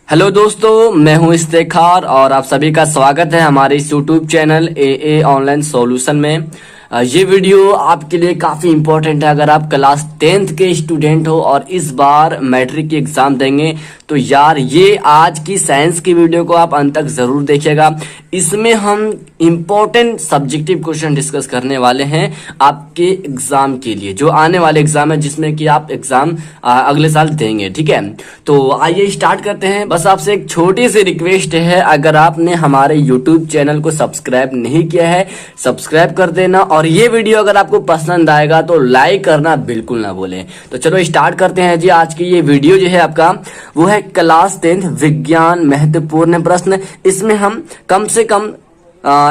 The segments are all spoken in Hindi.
हेलो दोस्तों, मैं हूं इफ्तेखार और आप सभी का स्वागत है हमारे इस यूट्यूब चैनल ए ऑनलाइन सॉल्यूशन में। ये वीडियो आपके लिए काफ़ी इम्पोर्टेंट है। अगर आप क्लास 10th के स्टूडेंट हो और इस बार मैट्रिक की एग्ज़ाम देंगे तो यार ये आज की साइंस की वीडियो को आप अंत तक ज़रूर देखिएगा। इसमें हम इम्पोर्टेंट सब्जेक्टिव क्वेश्चन डिस्कस करने वाले हैं आपके एग्ज़ाम के लिए, जो आने वाले एग्ज़ाम है जिसमें कि आप एग्ज़ाम अगले साल देंगे। ठीक है, तो आइए स्टार्ट करते हैं। बस आपसे एक छोटी सी रिक्वेस्ट है, अगर आपने हमारे यूट्यूब चैनल को सब्सक्राइब नहीं किया है सब्सक्राइब कर देना, और ये वीडियो अगर आपको पसंद आएगा तो लाइक करना बिल्कुल ना भूलें। तो चलो स्टार्ट करते हैं जी। आज की ये वीडियो जो है आपका वो है क्लास 10th विज्ञान महत्वपूर्ण प्रश्न। इसमें हम कम से कम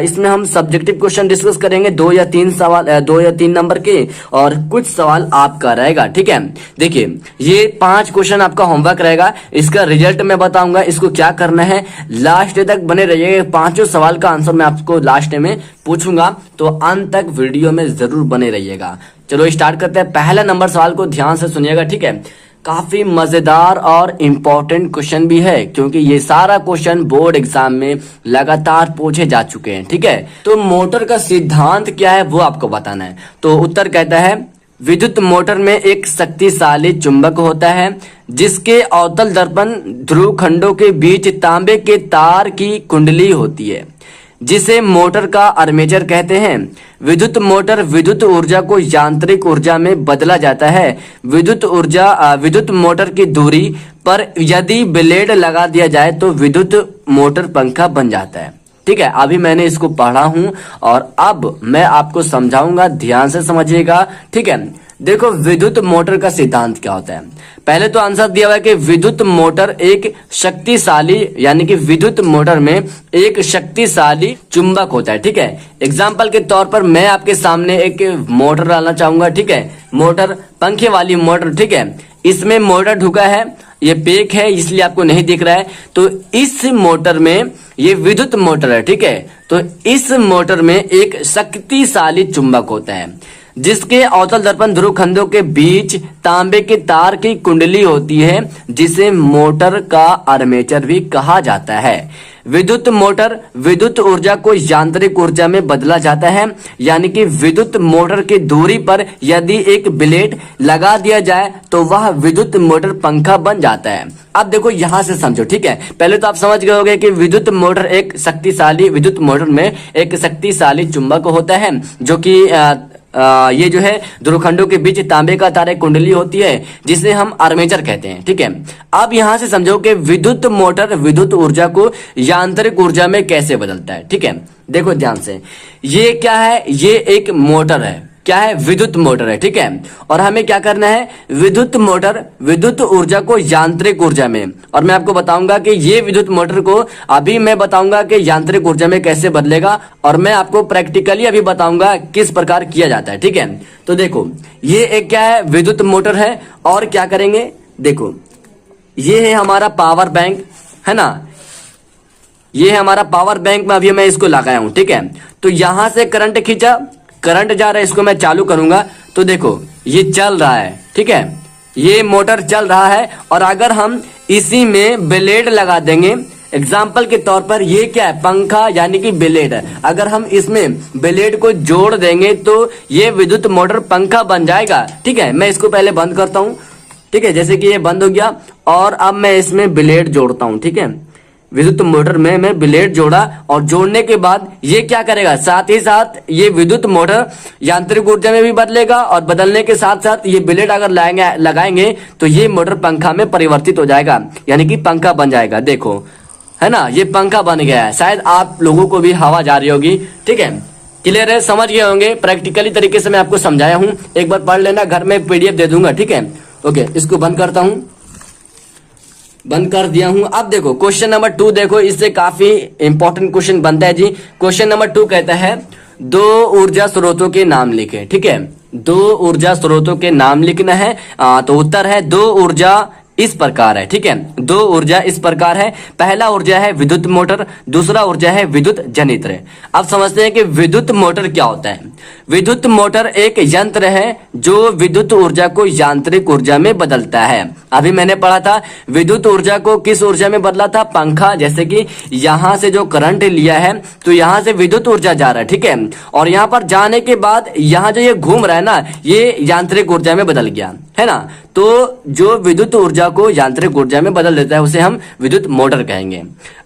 इसमें हम सब्जेक्टिव क्वेश्चन डिस्कस करेंगे, 2 या 3 सवाल 2 या 3 नंबर के, और कुछ सवाल आपका रहेगा। ठीक है, देखिए ये 5 क्वेश्चन आपका होमवर्क रहेगा। इसका रिजल्ट मैं बताऊंगा, इसको क्या करना है लास्ट तक बने रहिएगा। 5 सवाल का आंसर मैं आपको लास्ट में पूछूंगा, तो अंत तक वीडियो में जरूर बने रहिएगा। चलो स्टार्ट करते हैं। पहला नंबर सवाल को ध्यान से सुनिएगा। ठीक है, काफी मजेदार और इम्पोर्टेंट क्वेश्चन भी है, क्योंकि ये सारा क्वेश्चन बोर्ड एग्जाम में लगातार पूछे जा चुके हैं। ठीक है, तो मोटर का सिद्धांत क्या है वो आपको बताना है। तो उत्तर कहता है विद्युत मोटर में एक शक्तिशाली चुंबक होता है जिसके अवतल दर्पण ध्रुव खंडों के बीच तांबे के तार की कुंडली होती है, जिसे मोटर का आर्मेचर कहते हैं। विद्युत मोटर विद्युत ऊर्जा को यांत्रिक ऊर्जा में बदला जाता है। विद्युत मोटर की दूरी पर यदि ब्लेड लगा दिया जाए तो विद्युत मोटर पंखा बन जाता है। ठीक है, अभी मैंने इसको पढ़ा हूं और अब मैं आपको समझाऊंगा, ध्यान से समझिएगा। ठीक है, देखो विद्युत मोटर का सिद्धांत क्या होता है। पहले तो आंसर दिया हुआ है कि विद्युत मोटर एक शक्तिशाली, यानी कि विद्युत मोटर में एक शक्तिशाली चुंबक होता है। ठीक है, एग्जाम्पल के तौर पर मैं आपके सामने एक मोटर डालना चाहूंगा। ठीक है, मोटर पंखे वाली मोटर। ठीक है, इसमें मोटर ढुका है, ये पेक है इसलिए आपको नहीं दिख रहा है। तो इस मोटर में ये विद्युत मोटर है। ठीक है, तो इस मोटर में एक शक्तिशाली चुंबक होता है जिसके अवतल दर्पण ध्रुव खंडों के बीच तांबे के तार की कुंडली होती है, जिसे मोटर का आर्मेचर भी कहा जाता है। विद्युत मोटर विद्युत ऊर्जा को यांत्रिक ऊर्जा में बदला जाता है, यानी कि विद्युत मोटर की दूरी पर यदि एक ब्लेड लगा दिया जाए तो वह विद्युत मोटर पंखा बन जाता है। अब देखो यहां से समझो। ठीक है, पहले तो आप समझ गए होंगे कि विद्युत मोटर एक शक्तिशाली, विद्युत मोटर में एक शक्तिशाली चुंबक होता है, जो कि ये जो है ध्रुवखंडों के बीच तांबे का तार एक कुंडली होती है, जिसे हम आर्मेचर कहते हैं। ठीक है, अब यहां से समझो कि विद्युत मोटर विद्युत ऊर्जा को यांत्रिक ऊर्जा में कैसे बदलता है। ठीक है, देखो ध्यान से, ये क्या है, ये एक मोटर है। क्या है, विद्युत मोटर है। ठीक है, और हमें क्या करना है, विद्युत मोटर विद्युत ऊर्जा को यांत्रिक ऊर्जा में, और मैं आपको बताऊंगा कि ये विद्युत मोटर को अभी मैं बताऊंगा कि यांत्रिक ऊर्जा में कैसे बदलेगा, और मैं आपको प्रैक्टिकली अभी बताऊंगा किस प्रकार किया जाता है। ठीक है, तो देखो ये एक क्या है, विद्युत मोटर है। और क्या करेंगे, देखो ये है हमारा पावर बैंक, है ना, ये है हमारा पावर बैंक में अभी मैं इसको लगाया हूं। ठीक है, तो यहां से करंट खींचा, करंट जा रहा है, इसको मैं चालू करूंगा तो देखो ये चल रहा है। ठीक है, ये मोटर चल रहा है, और अगर हम इसी में ब्लेड लगा देंगे, एग्जाम्पल के तौर पर ये क्या है, पंखा यानी कि ब्लेड है, अगर हम इसमें ब्लेड को जोड़ देंगे तो ये विद्युत मोटर पंखा बन जाएगा। ठीक है, मैं इसको पहले बंद करता हूं। ठीक है, जैसे कि ये बंद हो गया, और अब मैं इसमें ब्लेड जोड़ता हूं। ठीक है, विद्युत मोटर में मैं ब्लेड जोड़ा, और जोड़ने के बाद ये क्या करेगा, साथ ही साथ ये विद्युत मोटर यांत्रिक ऊर्जा में भी बदलेगा, और बदलने के साथ साथ ये ब्लेड अगर लगाएंगे तो ये मोटर पंखा में परिवर्तित हो जाएगा, यानी कि पंखा बन जाएगा। देखो है ना, ये पंखा बन गया है। शायद आप लोगों को भी हवा जा रही होगी। ठीक है, क्लियर है, समझ गए होंगे। प्रैक्टिकली तरीके से मैं आपको समझाया हूं, एक बार पढ़ लेना, घर में PDF दे दूंगा। ठीक है, ओके, इसको बंद करता हूं, बंद कर दिया हूं। अब देखो क्वेश्चन नंबर 2, देखो इससे काफी इंपॉर्टेंट क्वेश्चन बनता है जी। क्वेश्चन नंबर 2 कहता है 2 ऊर्जा स्रोतों के नाम लिखें। ठीक है, 2 ऊर्जा स्रोतों के नाम लिखना है। तो उत्तर है 2 ऊर्जा इस प्रकार है, ठीक है। दो ऊर्जा इस प्रकार है। पहला ऊर्जा है विद्युत मोटर, दूसरा ऊर्जा है विद्युत जनित्र। अब समझते हैं कि विद्युत मोटर क्या होता है। विद्युत मोटर एक यंत्र है जो विद्युत ऊर्जा को यांत्रिक ऊर्जा में बदलता है। अभी मैंने पढ़ा था विद्युत ऊर्जा को किस ऊर्जा में बदला था, पंखा। जैसे कि यहां से जो करंट लिया है तो यहां से विद्युत ऊर्जा जा रहा है, ठीक है, और यहां पर जाने के बाद यहां जो ये घूम रहा है ना, ये यांत्रिक ऊर्जा में बदल गया है ना। तो जो विद्युत ऊर्जा को यांत्रिक ऊर्जा में बदल देता है उसे हम विद्युत मोटर कहेंगे।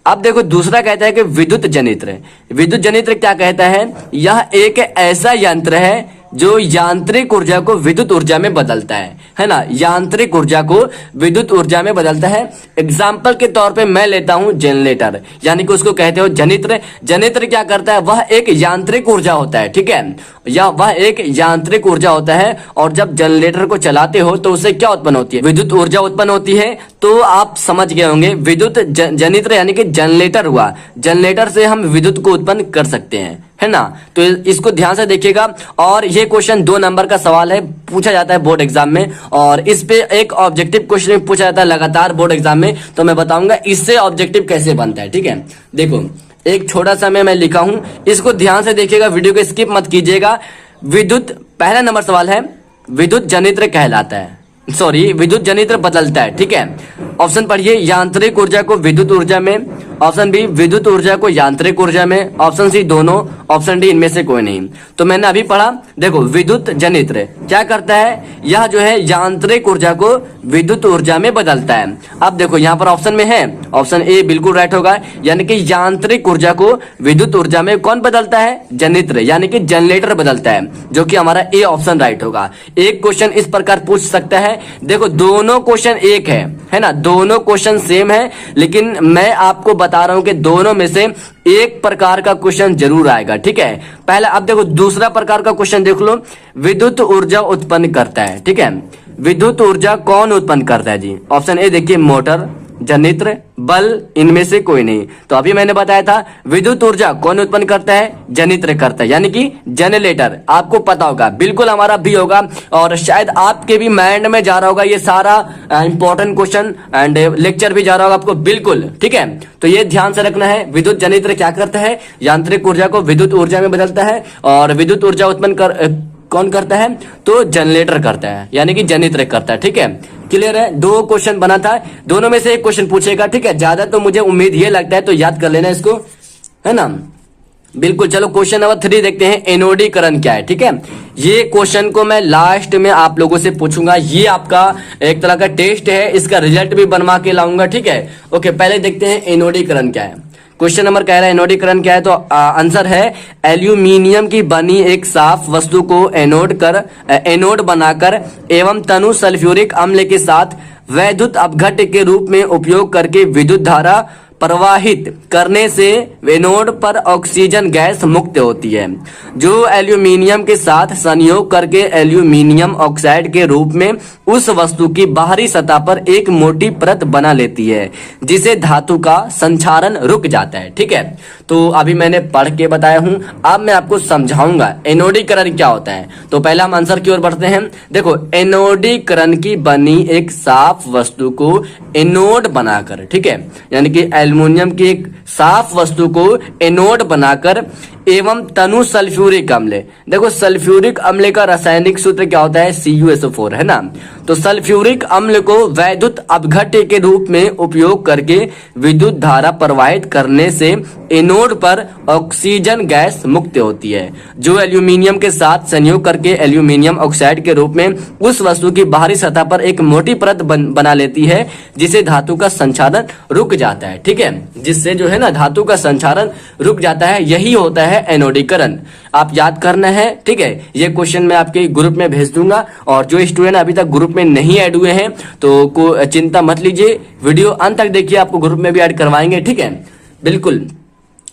अब देखो दूसरा कहता है कि विद्युत जनित्र। विद्युत जनित्र क्या कहता है, यह एक ऐसा यंत्र है जो यांत्रिक ऊर्जा को विद्युत ऊर्जा में बदलता है ना, यांत्रिक ऊर्जा को विद्युत ऊर्जा में बदलता है। एग्जाम्पल के तौर पे मैं लेता हूं जनरेटर, यानी कि उसको कहते हो जनित्र। जनित्र क्या करता है, वह एक यांत्रिक ऊर्जा होता है, ठीक है, या वह एक यांत्रिक ऊर्जा होता है। और जब जनरेटर को चलाते हो तो उससे क्या उत्पन्न होती है, विद्युत ऊर्जा उत्पन्न होती है। तो आप समझ गए होंगे विद्युत जनित्र यानी कि जनरेटर हुआ। जनरेटर से हम विद्युत को उत्पन्न कर सकते हैं, है ना। तो इसको ध्यान से देखिएगा। और ये क्वेश्चन 2 नंबर का सवाल है, पूछा जाता है बोर्ड एग्जाम में, और इस पे एक ऑब्जेक्टिव क्वेश्चन पूछा जाता है लगातार बोर्ड एग्जाम में। तो मैं बताऊंगा इससे ऑब्जेक्टिव कैसे बनता है, ठीक है। देखो एक छोटा सा मैं लिखा हूं, इसको ध्यान से देखिएगा, वीडियो को स्किप मत कीजिएगा। विद्युत, पहला नंबर सवाल है, विद्युत जनित्र कहलाता है, सॉरी विद्युत जनित्र बदलता है, ठीक है। ऑप्शन पढ़िए, यांत्रिक ऊर्जा को विद्युत ऊर्जा में। ऑप्शन बी, विद्युत ऊर्जा को यांत्रिक ऊर्जा में। ऑप्शन सी, दोनों। ऑप्शन डी, इनमें से कोई नहीं। तो मैंने अभी पढ़ा, देखो विद्युत जनित्र क्या करता है, यह जो है यांत्रिक ऊर्जा को विद्युत ऊर्जा में बदलता है। अब देखो यहाँ पर ऑप्शन में है, ऑप्शन ए बिल्कुल राइट होगा, यानी कि यांत्रिक ऊर्जा को विद्युत ऊर्जा में कौन बदलता है, जनित्र, यानी कि जनरेटर बदलता है, जो कि हमारा ए ऑप्शन राइट होगा। एक क्वेश्चन इस प्रकार पूछ सकता है, देखो दोनों क्वेश्चन एक है ना, दोनों क्वेश्चन सेम है, लेकिन मैं आपको बता रहा हूं कि दोनों में से एक प्रकार का क्वेश्चन जरूर आएगा, ठीक है। पहला, अब देखो दूसरा प्रकार का क्वेश्चन देख लो, विद्युत ऊर्जा उत्पन्न करता है, ठीक है। विद्युत ऊर्जा कौन उत्पन्न करता है जी, ऑप्शन ए देखिए, मोटर, जनित्र, बल, इनमें से कोई नहीं। तो अभी मैंने बताया था विद्युत ऊर्जा कौन उत्पन्न करता है, जनित्र करता है, यानी कि जनरेटर। आपको पता होगा, बिल्कुल हमारा भी होगा, और शायद आपके भी माइंड में जा रहा होगा ये सारा इंपॉर्टेंट क्वेश्चन एंड लेक्चर भी जा रहा होगा आपको, बिल्कुल, ठीक है। तो ये ध्यान से रखना है, विद्युत जनित्र क्या करता है, यांत्रिक ऊर्जा को विद्युत ऊर्जा में बदलता है, और विद्युत ऊर्जा उत्पन्न कौन करता है, तो जनरेटर करता है, यानी कि जनित्र करता है, ठीक है। क्लियर है, 2 क्वेश्चन बना था, दोनों में से एक क्वेश्चन पूछेगा, ठीक है। ज्यादा तो मुझे उम्मीद ये लगता है, तो याद कर लेना इसको, है ना, बिल्कुल। चलो क्वेश्चन नंबर 3 देखते हैं, एनोडीकरण क्या है, ठीक है। ये क्वेश्चन को मैं लास्ट में आप लोगों से पूछूंगा, ये आपका एक तरह का टेस्ट है, इसका रिजल्ट भी बनवा के लाऊंगा, ठीक है। ओके, पहले देखते हैं एनोडीकरण क्या है। क्वेश्चन नंबर कह रहा है एनोडीकरण क्या है, तो आंसर है एल्यूमिनियम की बनी एक साफ वस्तु को एनोड बनाकर एवं तनु सल्फ्यूरिक अम्ल के साथ वैद्युत अपघट्य के रूप में उपयोग करके विद्युत धारा प्रवाहित करने से एनोड पर ऑक्सीजन गैस मुक्त होती है, जो एल्यूमिनियम के साथ संयोग करके एल्यूमिनियम ऑक्साइड के रूप में उस वस्तु की बाहरी सतह पर एक मोटी परत बना लेती है, जिसे धातु का संचारण रुक जाता है, ठीक है। तो अभी मैंने पढ़ के बताया हूं, अब मैं आपको समझाऊंगा एनोडीकरण क्या होता है। तो पहला हम आंसर की ओर बढ़ते हैं। देखो, एनोडीकरण की बनी एक साफ वस्तु को एनोड बनाकर, ठीक है, यानी कि एल्युमिनियम की एक साफ वस्तु को एनोड बनाकर एवं तनु सल्फ्यूरिक अम्ल, देखो सल्फ्यूरिक अम्ल का रासायनिक सूत्र क्या होता है, CuSO4, है ना। तो सल्फ्यूरिक अम्ल को वैद्युत अपघट्य के रूप में उपयोग करके विद्युत धारा प्रवाहित करने से एनोड पर ऑक्सीजन गैस मुक्त होती है, जो एल्यूमिनियम के साथ संयोग करके एल्यूमिनियम ऑक्साइड के रूप में उस वस्तु की बाहरी सतह पर एक मोटी परत बना लेती है, जिसे धातु का संचारण रुक जाता है, ठीक है। जिससे जो है ना धातु का संचारण रुक जाता है, यही होता है एनोडीकरण। आप याद करना है, ठीक है। ये क्वेश्चन मैं आपके ग्रुप में भेज दूंगा, और जो स्टूडेंट अभी तक ग्रुप में नहीं ऐड हुए हैं तो को चिंता मत लीजिए, वीडियो अंत तक देखिए, आपको ग्रुप में भी ऐड करवाएंगे, ठीक है। बिल्कुल,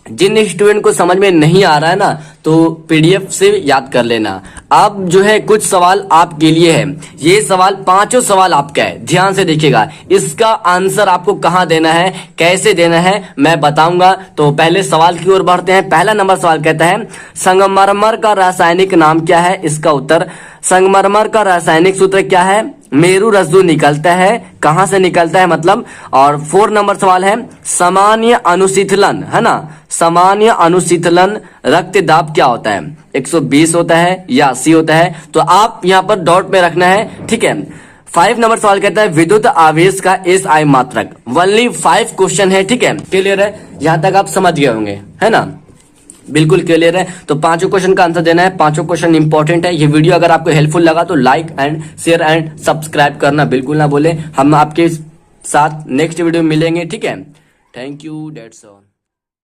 जिन स्टूडेंट को समझ में नहीं आ रहा है ना, तो PDF से याद कर लेना। अब जो है कुछ सवाल आपके लिए है, ये सवाल 5 सवाल आपका है, ध्यान से देखिएगा। इसका आंसर आपको कहाँ देना है, कैसे देना है, मैं बताऊंगा। तो पहले सवाल की ओर बढ़ते हैं। पहला नंबर सवाल कहता है, संगमरमर का रासायनिक नाम क्या है। इसका उत्तर, संगमरमर का रासायनिक सूत्र क्या है, मेरू रज्जु निकलता है, कहां से निकलता है मतलब। और 4 नंबर सवाल है सामान्य अनुशीतलन, है ना, सामान्य अनुशीतलन रक्तदाब क्या होता है, 120 होता है या 80 होता है। तो आप यहां पर डॉट में रखना है, ठीक है। 5 नंबर सवाल कहता है विद्युत आवेश का SI मात्रक। ओनली 5 क्वेश्चन है, ठीक है। क्लियर है, यहां तक आप समझ गए होंगे, है ना, बिल्कुल क्लियर है। तो 5 क्वेश्चन का आंसर देना है, 5 क्वेश्चन इंपॉर्टेंट है। ये वीडियो अगर आपको हेल्पफुल लगा तो like and share and subscribe करना बिल्कुल ना भूलें। हम आपके साथ नेक्स्ट वीडियो में मिलेंगे, ठीक है। Thank you, that's all.